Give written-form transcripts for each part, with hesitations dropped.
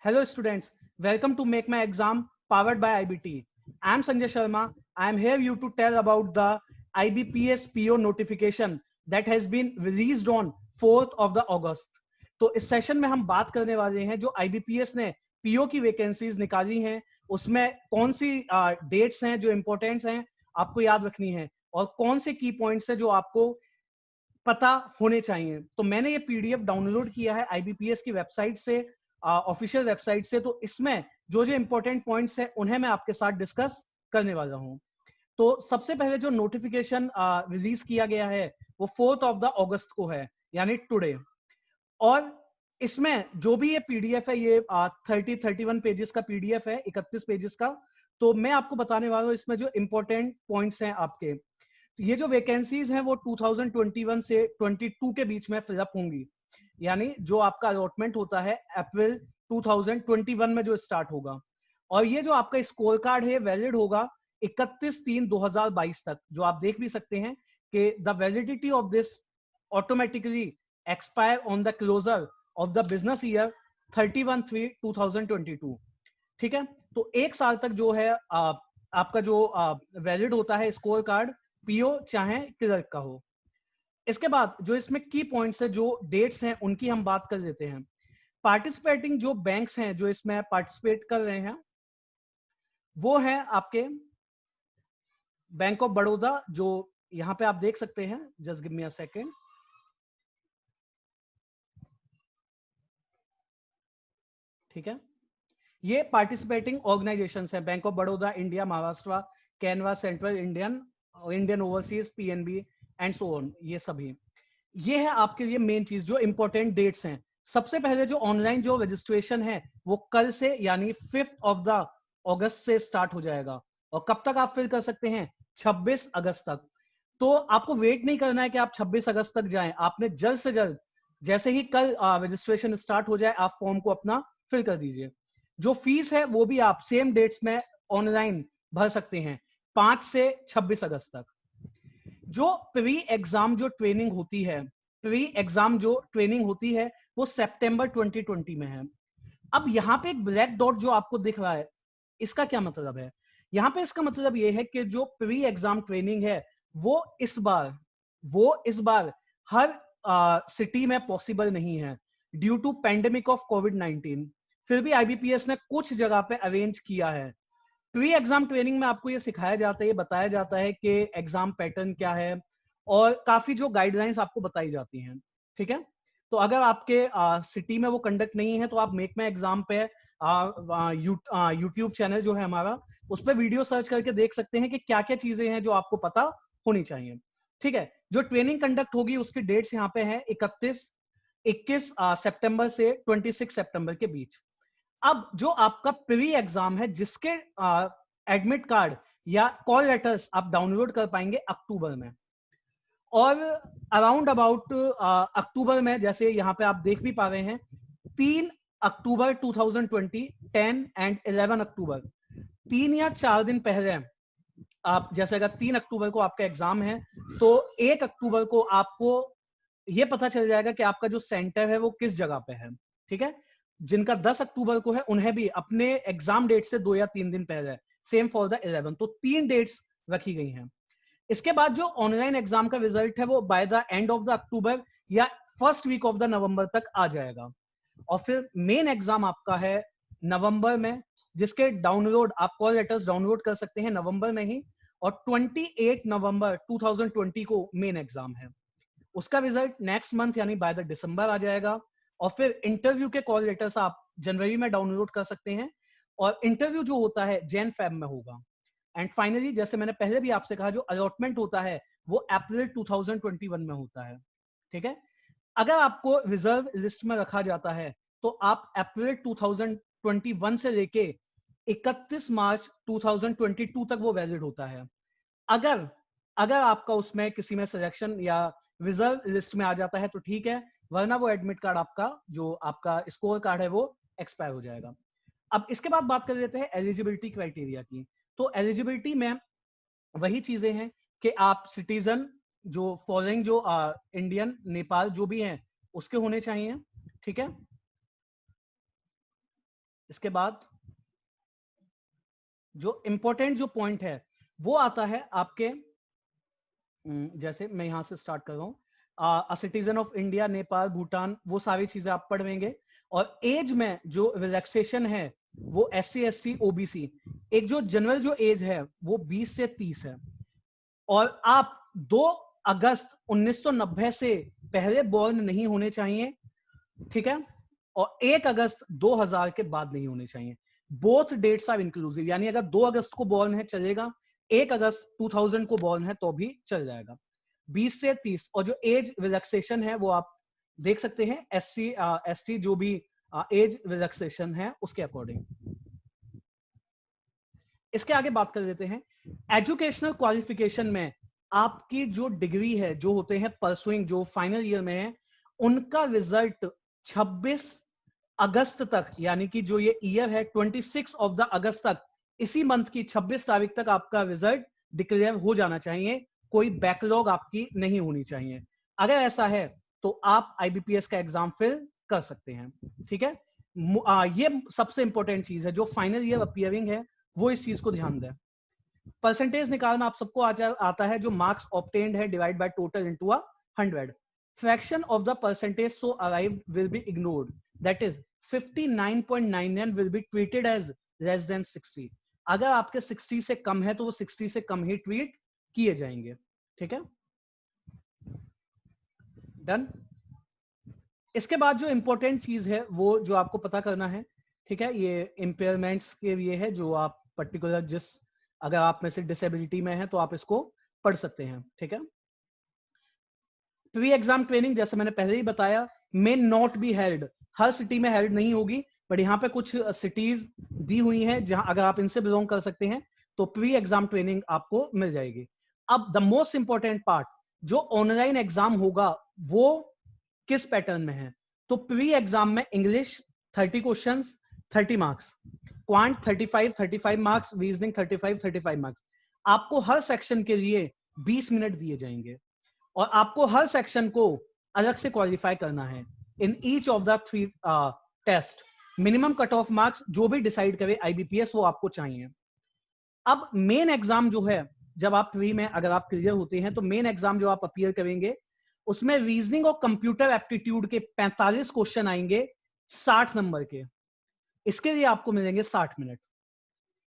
Hello students, welcome to Make My Exam powered by IBT. I am Sanjay Sharma. I am here you to tell about the IBPS PO notification that has been released on 4th of the August. तो इस session में हम बात करने वाले हैं जो IBPS ने PO की वैकेंसीज निकाली हैं उसमें कौन सी डेट्स हैं जो इंपॉर्टेंट्स हैं आपको याद रखनी है और कौन से की पॉइंट्स हैं जो आपको पता होने चाहिए। तो मैंने ये पीडीएफ डाउनलोड किया है आईबीपीएस की वेबसाइट से, ऑफिशियल वेबसाइट से। तो इसमें जो जो इंपॉर्टेंट पॉइंट्स हैं उन्हें मैं आपके साथ डिस्कस करने वाला हूं। तो सबसे पहले जो नोटिफिकेशन रिलीज किया गया है वो 4th ऑफ द अगस्त को है, यानी टुडे। और इसमें जो भी ये पीडीएफ है ये 31 पेजेस का पीडीएफ है, 31 पेजेस का। तो मैं आपको बताने वाला हूँ इसमें जो इंपॉर्टेंट पॉइंट्स हैं आपके। तो ये जो वैकेंसीज हैं वो 2021 से 22 के बीच में फिलअप होंगी, यानी जो आपका अलॉटमेंट होता है अप्रैल 2021 में जो स्टार्ट होगा। और ये जो आपका स्कोर कार्ड है वैलिड होगा 31/3/2022 तक, जो आप देख भी सकते हैं कि the validity of this automatically expire on the closure of the business year 31/3/2022। ठीक है, तो एक साल तक जो है आपका जो वैलिड होता है स्कोर कार्ड, पीओ चाहे क्लर्क का हो। इसके बाद जो इसमें की पॉइंट्स है, जो डेट्स हैं उनकी हम बात कर लेते हैं। पार्टिसिपेटिंग जो बैंक्स हैं जो इसमें पार्टिसिपेट कर रहे हैं वो है आपके बैंक ऑफ बड़ौदा, जो यहां पे आप देख सकते हैं। Just give me a second. ठीक है, ये पार्टिसिपेटिंग ऑर्गेनाइजेशंस हैं, bank of Baroda, India, Maharashtra, Canva, central Indian, Indian overseas, PNB and so on. ये सभी ये है आपके लिए मेन चीज, जो इंपॉर्टेंट डेट्स हैं। सबसे पहले जो ऑनलाइन जो रजिस्ट्रेशन है वो कल से यानी 5th ऑफ द अगस्त से स्टार्ट हो जाएगा। और कब तक आप फिल कर सकते हैं? 26 अगस्त तक। तो आपको वेट नहीं करना है कि आप 26 अगस्त तक जाएं, आपने जल्द से जल्द जैसे ही कल रजिस्ट्रेशन स्टार्ट हो जाए आप फॉर्म को अपना फिल कर दीजिए। जो फीस है वो भी आप सेम डेट्स में ऑनलाइन भर सकते हैं, 5 से 26 अगस्त तक। जो प्री एग्जाम जो ट्रेनिंग होती है, प्री एग्जाम जो ट्रेनिंग होती है वो सितंबर 2020 में है। अब यहाँ पे एक ब्लैक डॉट जो आपको दिख रहा है, इसका क्या मतलब है? यहाँ पे इसका मतलब ये है कि जो प्री एग्जाम ट्रेनिंग है वो इस बार हर सिटी में पॉसिबल नहीं है ड्यू टू पेंडेमिक ऑफ कोविड-19। फिर भी आईबीपीएस ने कुछ जगह पे अरेंज किया है। प्री एग्जाम ट्रेनिंग में आपको ये सिखाया जाता है, ये बताया जाता है कि एग्जाम पैटर्न क्या है और काफी जो गाइडलाइंस आपको बताई जाती हैं। ठीक है, तो अगर आपके सिटी में वो कंडक्ट नहीं है तो आप मेक माई एग्जाम पे यूट्यूब चैनल जो है हमारा, उस पर वीडियो सर्च करके देख सकते हैं कि क्या क्या चीजें हैं जो आपको पता होनी चाहिए। ठीक है, जो ट्रेनिंग कंडक्ट होगी उसकी डेट्स यहाँ पे है 21 सितंबर से 26 सितंबर के बीच। अब जो आपका प्री एग्जाम है जिसके एडमिट कार्ड या कॉल लेटर्स आप डाउनलोड कर पाएंगे अक्टूबर में। और अराउंड अबाउट अक्टूबर में, जैसे यहाँ पे आप देख भी पा रहे हैं, 3 अक्टूबर 2020, 10 एंड 11 अक्टूबर, 3 या 4 दिन पहले आप, जैसे अगर 3 अक्टूबर को आपका एग्जाम है तो 1 अक्टूबर को आपको ये पता चल जाएगा कि आपका जो सेंटर है वो किस जगह पे है। ठीक है, जिनका 10 अक्टूबर को है उन्हें भी अपने एग्जाम डेट से 2 या 3 दिन पहले, सेम फॉर द 11। तो 3 डेट्स रखी गई हैं। इसके बाद जो ऑनलाइन एग्जाम का रिजल्ट है वो by the end of the October या first week of the November तक आ जाएगा। और फिर मेन एग्जाम आपका है नवंबर में, जिसके डाउनलोड आप कॉल लेटर्स डाउनलोड कर सकते हैं नवंबर में ही। और 28 नवंबर 2020 को मेन एग्जाम है, उसका रिजल्ट नेक्स्ट मंथ यानी बाय द दिसंबर आ जाएगा। और फिर इंटरव्यू के कॉल लेटर्स आप जनवरी में डाउनलोड कर सकते हैं और इंटरव्यू जो होता है जैन फेब में होगा। एंड फाइनली, जैसे मैंने पहले भी आपसे कहा, जो अलॉटमेंट होता है वो अप्रैल 2021 में होता है। ठीक है, अगर आपको रिजर्व लिस्ट में रखा जाता है तो आप अप्रैल 2021 से लेके 31 मार्च 2022 तक वो वैलिड होता है। अगर अगर आपका उसमें किसी में सिलेक्शन या रिजर्व लिस्ट में आ जाता है तो ठीक है, वरना वो एडमिट कार्ड आपका, जो आपका स्कोर कार्ड है, वो एक्सपायर हो जाएगा। अब इसके बाद बात कर लेते हैं एलिजिबिलिटी क्राइटेरिया की। तो एलिजिबिलिटी में वही चीजें हैं कि आप सिटीजन, जो फॉलोइंग जो इंडियन, नेपाल जो भी हैं उसके होने चाहिए। ठीक है, इसके बाद जो इंपॉर्टेंट जो पॉइंट है वो आता है आपके, जैसे मैं यहां से स्टार्ट कर रहा हूं, citizen of India, Nepal, Bhutan, वो सारी चीजें आप पढ़ेंगे। और एज में जो रिलैक्सेशन है वो SC ST OBC, एक जो जनरल जो एज है वो 20 से 30 है। और आप 2 अगस्त 1990 से पहले बॉर्न नहीं होने चाहिए, ठीक है, और 1 अगस्त 2000 के बाद नहीं होने चाहिए। बोथ डेट्स आर इंक्लूसिव, यानी अगर 2 अगस्त को बॉर्न है चलेगा, 1 अगस्त 2000 को बॉर्न है तो भी चल जाएगा। 20 से 30, और जो एज रिलैक्सेशन है वो आप देख सकते हैं SC ST जो भी एज रिलैक्सेशन है उसके अकॉर्डिंग। इसके आगे बात कर लेते हैं एजुकेशनल क्वालिफिकेशन में आपकी जो डिग्री है, जो होते हैं परसुइंग, जो फाइनल ईयर में है, उनका रिजल्ट 26 अगस्त तक, यानी कि जो ये ईयर है 26 ऑफ द अगस्त तक, इसी मंथ की 26 तारीख तक आपका रिजल्ट डिक्लेयर हो जाना चाहिए। कोई बैकलॉग आपकी नहीं होनी चाहिए। अगर ऐसा है तो आप IBPS का एग्जाम फिल कर सकते हैं, ठीक है। ये सबसे इंपॉर्टेंट चीज है, जो फाइनल ईयर अपीयरिंग है वो इस चीज को ध्यान दें। परसेंटेज निकालना आप सबको आता है, जो मार्क्स ऑब्टेन्ड है divide by total into 100। Fraction of the percentage so arrived will be ignored, that is 59.99 will be treated as less than 60। अगर आपके 60 से कम है तो वो 60 से कम ही ट्रीट किए जाएंगे, ठीक है। डन। इसके बाद जो इंपॉर्टेंट चीज है वो जो आपको पता करना है, ठीक है, ये इंपेयरमेंट्स के लिए है, जो आप पर्टिकुलर जिस, अगर आप में से डिसेबिलिटी में है तो आप इसको पढ़ सकते हैं, ठीक है। प्री एग्जाम ट्रेनिंग जैसे मैंने पहले ही बताया, may not be held, her city में हेल्ड नहीं होगी, बट यहाँ पे कुछ सिटीज दी हुई हैं जहां अगर आप इनसे बिलोंग कर सकते हैं तो प्री एग्जाम ट्रेनिंग आपको मिल जाएगी। अब द मोस्ट इंपॉर्टेंट पार्ट, जो ऑनलाइन एग्जाम होगा वो किस पैटर्न में है। तो प्री एग्जाम में English 30 questions 30 marks, quant 35 marks, reasoning 35 marks. आपको हर सेक्शन के लिए 20 मिनट दिए जाएंगे और आपको हर सेक्शन को अलग से क्वालिफाई करना है in each of the 3 test. Minimum cut off marks जो भी डिसाइड करे IBPS वो आपको चाहिए। अब मेन एग्जाम जो है, जब आप प्री में अगर आप क्लियर होते हैं तो मेन एग्जाम जो आप अपीयर करेंगे उसमें रीजनिंग और कंप्यूटर एप्टीट्यूड के 45 क्वेश्चन आएंगे 60 नंबर के। इसके लिए आपको मिलेंगे 60 minute.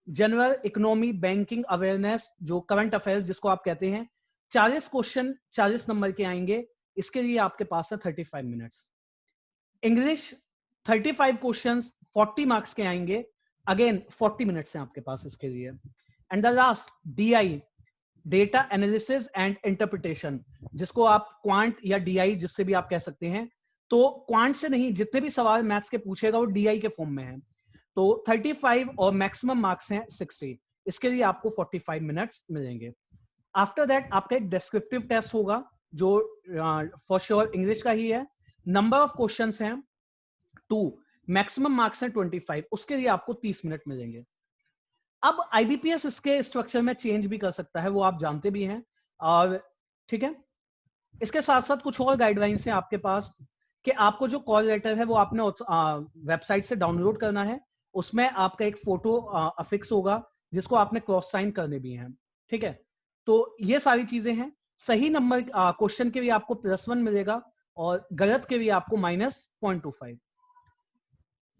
General economy, banking, awareness, जो करंट अफेयर्स जिसको आप कहते हैं, 40 क्वेश्चन 40 नंबर के आएंगे, इसके लिए आपके पास है 35 मिनट्स। इंग्लिश 35 क्वेश्चंस 40 मार्क्स के आएंगे, अगेन 40 मिनट्स हैं आपके पास इसके लिए। And the last DI, data analysis and interpretation, जिसको आप क्वांट या DI जिससे भी आप कह सकते हैं। तो क्वांट से नहीं, जितने भी सवाल मैथ्स के पूछेगा वो DI के फॉर्म में है। तो 35 और मैक्सिमम मार्क्स हैं 60, इसके लिए आपको 45 मिनट्स मिलेंगे। आफ्टर दैट आपका एक डिस्क्रिप्टिव टेस्ट होगा जो फॉर श्योर इंग्लिश का ही है। नंबर ऑफ क्वेश्चंस हैं 2, मैक्सिमम मार्क्स हैं 25, उसके लिए आपको 30 मिनट मिलेंगे। अब IBPS इसके स्ट्रक्चर में चेंज भी कर सकता है, वो आप जानते भी हैं, और ठीक है। इसके साथ साथ कुछ और गाइडलाइंस हैं आपके पास कि आपको जो कॉल लेटर है वो आपने वेबसाइट से डाउनलोड करना है, उसमें आपका एक फोटो अफिक्स होगा जिसको आपने क्रॉस साइन करने भी हैं, ठीक है। तो ये सारी चीजें हैं। सही नंबर क्वेश्चन के लिए आपको +1 मिलेगा और गलत के लिए आपको -0.25।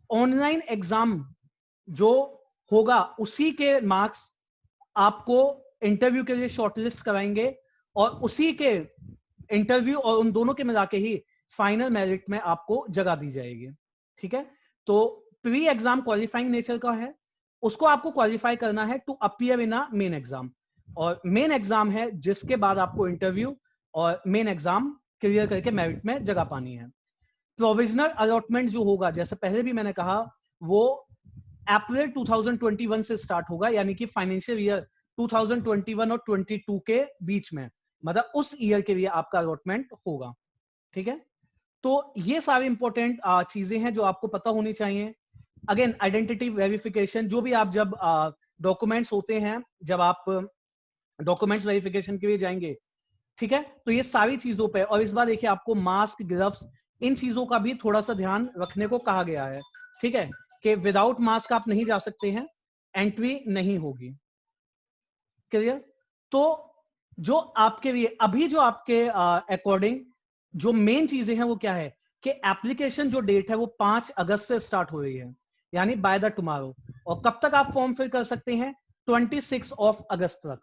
ऑनलाइन एग्जाम जो होगा उसी के मार्क्स आपको इंटरव्यू के लिए शॉर्टलिस्ट कराएंगे और उसी के इंटरव्यू और उन दोनों के मिला के ही फाइनल मेरिट में आपको जगह दी जाएगी, ठीक है। तो प्री एग्जाम क्वालिफाइंग नेचर का है, उसको आपको क्वालिफाई करना है to appear in a main exam, और मेन एग्जाम है जिसके बाद आपको इंटरव्यू और मेन एग्जाम क्लियर करके मेरिट में जगह पानी है। प्रोविजनल अलॉटमेंट जो होगा, जैसे पहले भी मैंने कहा, वो अप्रैल 2021 से स्टार्ट होगा, यानी कि फाइनेंशियल ईयर 2021 और 22 के बीच में, मतलब उस ईयर के लिए आपका अलॉटमेंट होगा, ठीक है। तो ये सारी इंपॉर्टेंट चीजें हैं जो आपको पता होनी चाहिए। अगेन आइडेंटिटी वेरिफिकेशन, जो भी आप जब डॉक्यूमेंट्स होते हैं, जब आप डॉक्यूमेंट्स वेरिफिकेशन के लिए जाएंगे, ठीक है, तो ये सारी चीजों पे, और इस बार देखिए आपको मास्क, ग्लव्स, इन चीजों का भी थोड़ा सा ध्यान रखने को कहा गया है, ठीक है। कि विदाउट मास्क आप नहीं जा सकते हैं, एंट्री नहीं होगी। क्लियर? तो जो आपके लिए अभी जो आपके अकॉर्डिंग जो मेन चीजें हैं वो क्या है कि एप्लीकेशन जो डेट है वो 5 अगस्त से स्टार्ट हो रही है, यानी बाय द टुमारो। और कब तक आप फॉर्म फिल कर सकते हैं? 26 ऑफ अगस्त तक।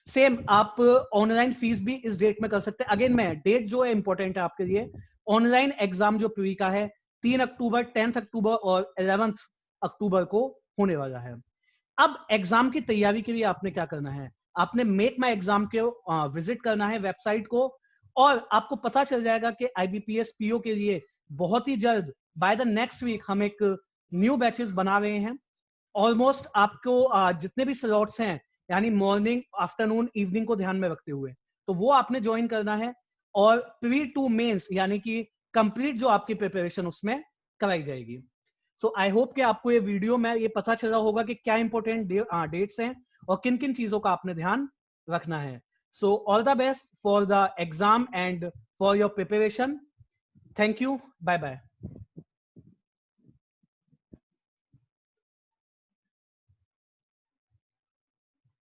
सेम आप ऑनलाइन फीस भी इस डेट में कर सकते हैं। अगेन मैं डेट जो है इंपॉर्टेंट है आपके लिए। ऑनलाइन एग्जाम जो प्री का है 3 अक्टूबर, 10 अक्टूबर और 11 अक्टूबर को होने वाला है। अब एग्जाम की तैयारी के लिए आपने क्या करना है? आपने मेक माई एग्जाम के विजिट करना है वेबसाइट को, और आपको पता चल जाएगा कि आईबीपीएस पीओ के लिए बहुत ही जल्द बाय द नेक्स्ट वीक हम एक न्यू बैचेस बना रहे हैं। ऑलमोस्ट आपको जितने भी स्लॉट्स हैं, यानी मॉर्निंग, आफ्टरनून, इवनिंग को ध्यान में रखते हुए, तो वो आपने ज्वाइन करना है। और प्री टू मेंस यानी कि कंप्लीट जो आपकी प्रिपरेशन उसमें कराई जाएगी। सो आई होप कि आपको ये वीडियो में ये पता चला होगा कि क्या इंपॉर्टेंट डेट्स हैं और किन किन चीजों का आपने ध्यान रखना है। So all the best for the exam and for your preparation. Thank you, bye bye.